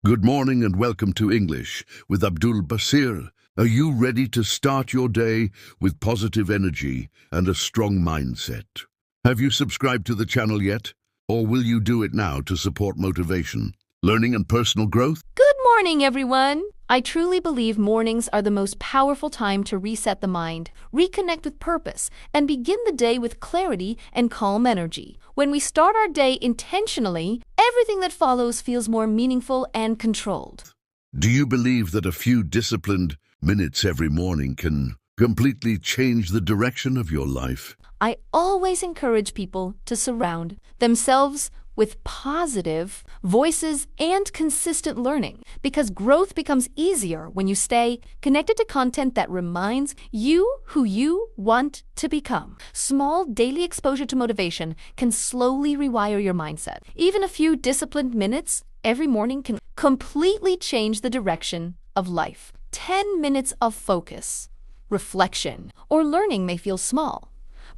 Good morning and welcome to English with Abdul Basir. Are you ready to start your day with positive energy and a strong mindset? Have you subscribed to the channel yet? Or will you do it now to support motivation, learning and personal growth? Good morning, everyone! I truly believe mornings are the most powerful time to reset the mind, reconnect with purpose, and begin the day with clarity and calm energy. When we start our day intentionally, everything that follows feels more meaningful and controlled. Do you believe that a few disciplined minutes every morning can completely change the direction of your life? I always encourage people to surround themselves with positive voices and consistent learning, because growth becomes easier when you stay connected to content that reminds you who you want to become. Small daily exposure to motivation can slowly rewire your mindset. Even a few disciplined minutes every morning can completely change the direction of life. 10 minutes of focus, reflection, or learning may feel small,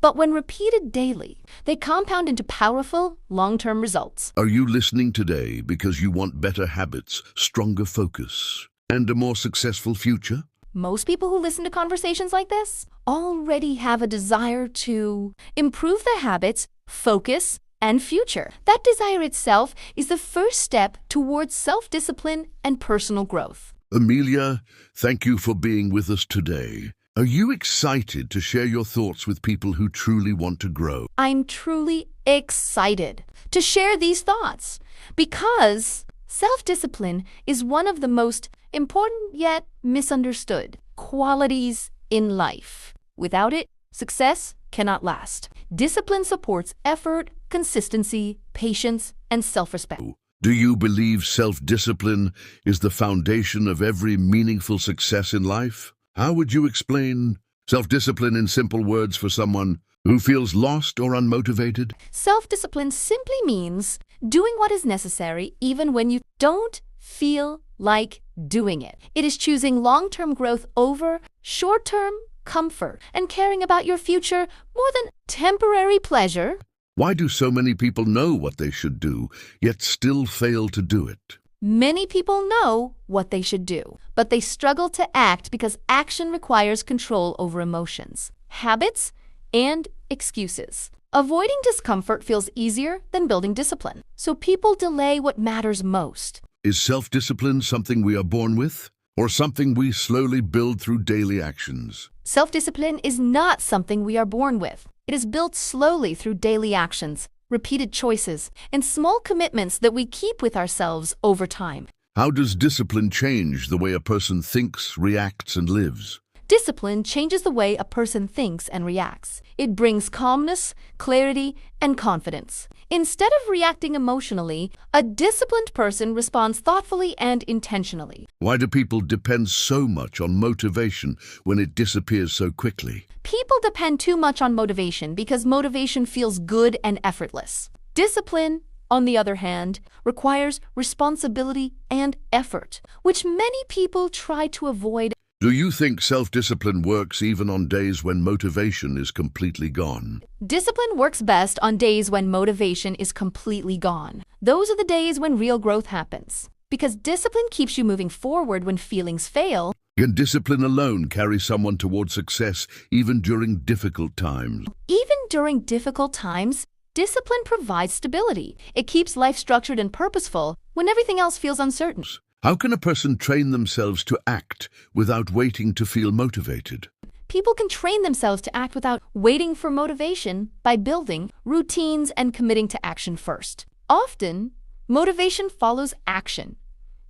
but when repeated daily, they compound into powerful, long-term results. Are you listening today because you want better habits, stronger focus, and a more successful future? Most people who listen to conversations like this already have a desire to improve their habits, focus, and future. That desire itself is the first step towards self-discipline and personal growth. Amelia, thank you for being with us today. Are you excited to share your thoughts with people who truly want to grow? I'm truly excited to share these thoughts because self-discipline is one of the most important yet misunderstood qualities in life. Without it, success cannot last. Discipline supports effort, consistency, patience, and self-respect. Do you believe self-discipline is the foundation of every meaningful success in life? How would you explain self-discipline in simple words for someone who feels lost or unmotivated? Self-discipline simply means doing what is necessary even when you don't feel like doing it. It is choosing long-term growth over short-term comfort and caring about your future more than temporary pleasure. Why do so many people know what they should do, yet still fail to do it? Many people know what they should do, but they struggle to act because action requires control over emotions, habits, and excuses. Avoiding discomfort feels easier than building discipline, so people delay what matters most. Is self-discipline something we are born with, or something we slowly build through daily actions? Self-discipline is not something we are born with. It is built slowly through daily actions, repeated choices, and small commitments that we keep with ourselves over time. How does discipline change the way a person thinks, reacts, and lives? Discipline changes the way a person thinks and reacts. It brings calmness, clarity, and confidence. Instead of reacting emotionally, a disciplined person responds thoughtfully and intentionally. Why do people depend so much on motivation when it disappears so quickly? People depend too much on motivation because motivation feels good and effortless. Discipline, on the other hand, requires responsibility and effort, which many people try to avoid. Do you think self-discipline works even on days when motivation is completely gone? Discipline works best on days when motivation is completely gone. Those are the days when real growth happens. Because discipline keeps you moving forward when feelings fail. Can discipline alone carry someone toward success even during difficult times? Even during difficult times, discipline provides stability. It keeps life structured and purposeful when everything else feels uncertain. How can a person train themselves to act without waiting to feel motivated? People can train themselves to act without waiting for motivation by building routines and committing to action first. Often, motivation follows action,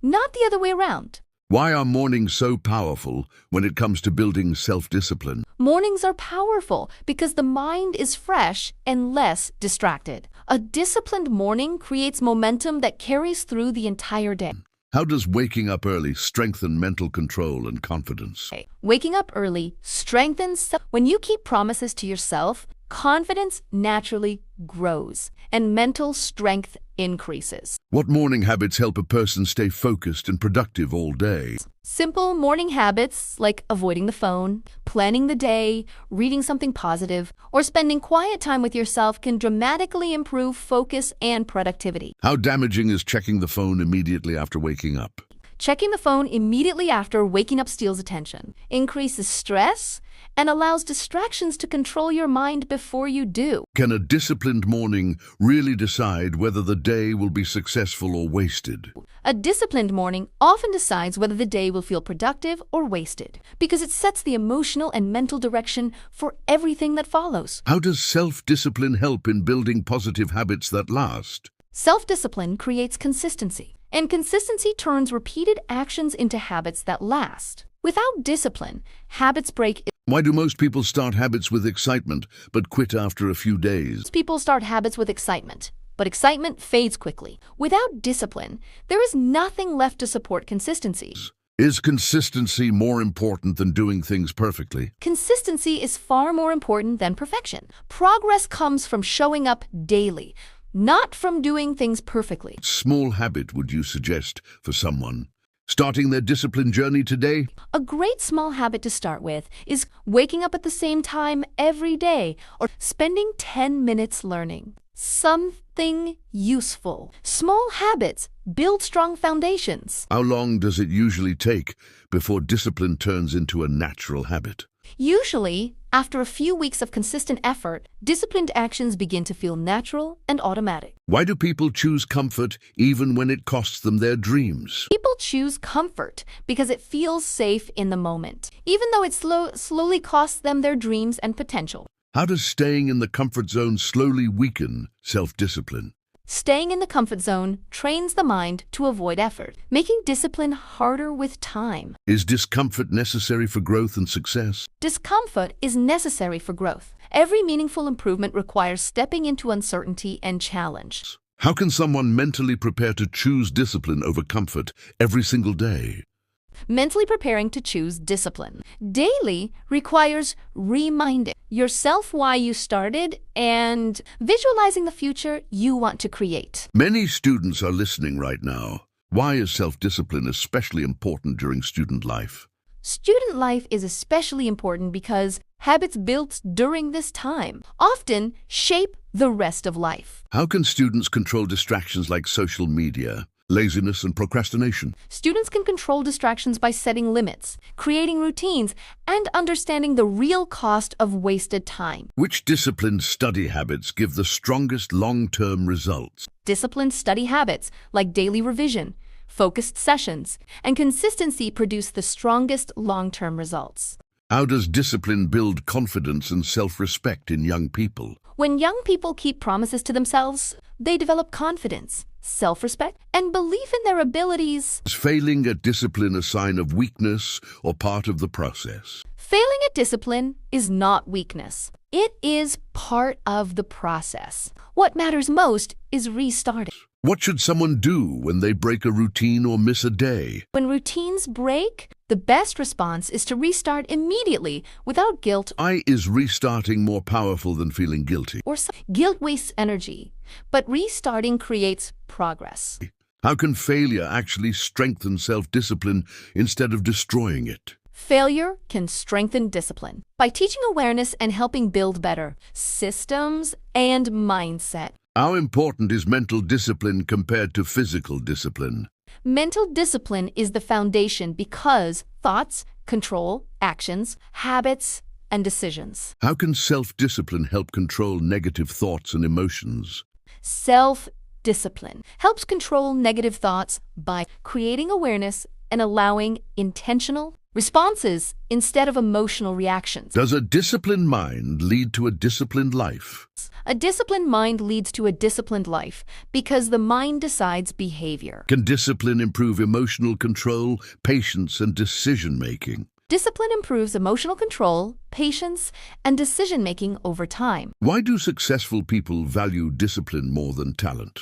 not the other way around. Why are mornings so powerful when it comes to building self-discipline? Mornings are powerful because the mind is fresh and less distracted. A disciplined morning creates momentum that carries through the entire day. How does waking up early strengthen mental control and confidence? Waking up early strengthens. When you keep promises to yourself, confidence naturally grows, and mental strength increases. What morning habits help a person stay focused and productive all day? Simple morning habits like avoiding the phone, planning the day, reading something positive, or spending quiet time with yourself can dramatically improve focus and productivity. How damaging is checking the phone immediately after waking up? Checking the phone immediately after waking up steals attention, increases stress, and allows distractions to control your mind before you do. Can a disciplined morning really decide whether the day will be successful or wasted? A disciplined morning often decides whether the day will feel productive or wasted, because it sets the emotional and mental direction for everything that follows. How does self-discipline help in building positive habits that last? Self-discipline creates consistency, and consistency turns repeated actions into habits that last. Without discipline, habits break. Why do most people start habits with excitement but quit after a few days? People start habits with excitement, but excitement fades quickly. Without discipline, there is nothing left to support consistency. Is consistency more important than doing things perfectly? Consistency is far more important than perfection. Progress comes from showing up daily, not from doing things perfectly. What small habit would you suggest for someone starting their discipline journey today? A great small habit to start with is waking up at the same time every day or spending 10 minutes learning something useful. Small habits build strong foundations. How long does it usually take before discipline turns into a natural habit? Usually, after a few weeks of consistent effort, disciplined actions begin to feel natural and automatic. Why do people choose comfort even when it costs them their dreams? People choose comfort because it feels safe in the moment, even though it slowly costs them their dreams and potential. How does staying in the comfort zone slowly weaken self-discipline? Staying in the comfort zone trains the mind to avoid effort, making discipline harder with time. Is discomfort necessary for growth and success? Discomfort is necessary for growth. Every meaningful improvement requires stepping into uncertainty and challenge. How can someone mentally prepare to choose discipline over comfort every single day? Mentally preparing to choose discipline daily requires reminding yourself why you started and visualizing the future you want to create. Many students are listening right now. Why is self-discipline especially important during student life? Student life is especially important because habits built during this time often shape the rest of life. How can students control distractions like social media, laziness, and procrastination? Students can control distractions by setting limits, creating routines, and understanding the real cost of wasted time. Which disciplined study habits give the strongest long-term results? Disciplined study habits like daily revision, focused sessions, and consistency produce the strongest long-term results. How does discipline build confidence and self-respect in young people? When young people keep promises to themselves, they develop confidence, self-respect, and belief in their abilities. Is failing at discipline a sign of weakness or part of the process? Failing at discipline is not weakness. It is part of the process. What matters most is restarting. What should someone do when they break a routine or miss a day? When routines break, the best response is to restart immediately without guilt. Why is restarting more powerful than feeling guilty? Guilt wastes energy, but restarting creates progress. How can failure actually strengthen self-discipline instead of destroying it? Failure can strengthen discipline by teaching awareness and helping build better systems and mindset. How important is mental discipline compared to physical discipline? Mental discipline is the foundation because thoughts control actions, habits, and decisions. How can self-discipline help control negative thoughts and emotions? Self-discipline helps control negative thoughts by creating awareness and allowing intentional responses instead of emotional reactions. Does a disciplined mind lead to a disciplined life? A disciplined mind leads to a disciplined life because the mind decides behavior. Can discipline improve emotional control, patience, and decision-making? Discipline improves emotional control, patience, and decision-making over time. Why do successful people value discipline more than talent?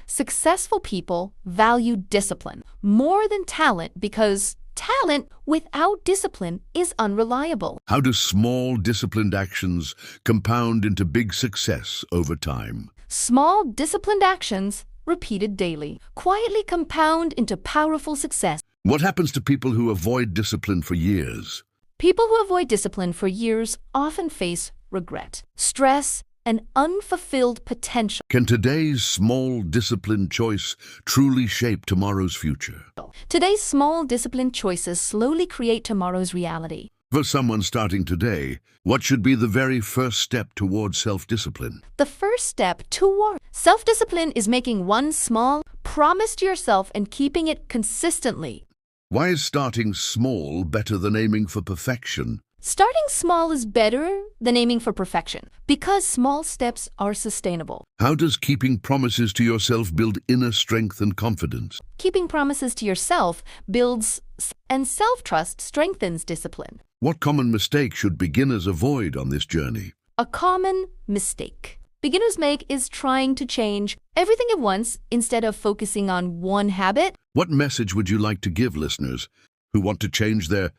Successful people value discipline more than talent because talent without discipline is unreliable. How do small disciplined actions compound into big success over time? Small disciplined actions repeated daily, quietly compound into powerful success. What happens to people who avoid discipline for years? People who avoid discipline for years often face regret, stress, and unfulfilled potential. Can today's small disciplined choice truly shape tomorrow's future? Today's small disciplined choices slowly create tomorrow's reality. For someone starting today, what should be the very first step towards self-discipline? The first step toward self-discipline is making one small promise to yourself and keeping it consistently. Why is starting small better than aiming for perfection? Starting small is better than aiming for perfection because small steps are sustainable. How does keeping promises to yourself build inner strength and confidence? Keeping promises to yourself builds and self-trust strengthens discipline. What common mistake should beginners avoid on this journey? A common mistake beginners make is trying to change everything at once instead of focusing on one habit. What message would you like to give listeners who want to change their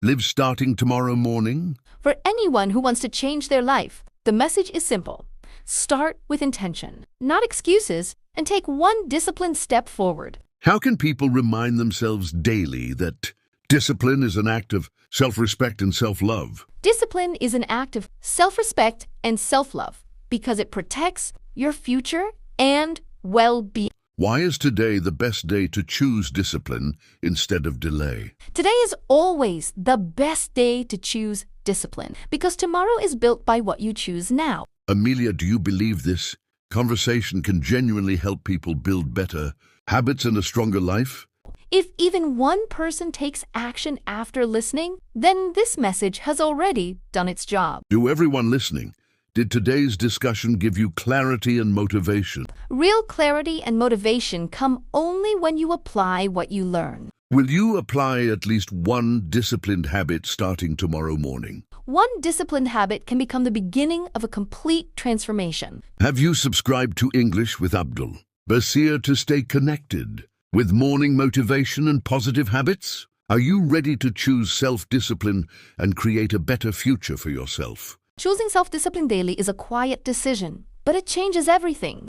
lives starting tomorrow morning? For anyone who wants to change their life, the message is simple. Start with intention, not excuses, and take one disciplined step forward. How can people remind themselves daily that discipline is an act of self-respect and self-love? Discipline is an act of self-respect and self-love because it protects your future and well-being. Why is today the best day to choose discipline instead of delay? Today is always the best day to choose discipline because tomorrow is built by what you choose now. Amelia, do you believe this conversation can genuinely help people build better habits and a stronger life? If even one person takes action after listening, then this message has already done its job. To everyone listening, did today's discussion give you clarity and motivation? Real clarity and motivation come only when you apply what you learn. Will you apply at least one disciplined habit starting tomorrow morning? One disciplined habit can become the beginning of a complete transformation. Have you subscribed to English with Abdul Basir to stay connected with morning motivation and positive habits? Are you ready to choose self-discipline and create a better future for yourself? Choosing self-discipline daily is a quiet decision, but it changes everything.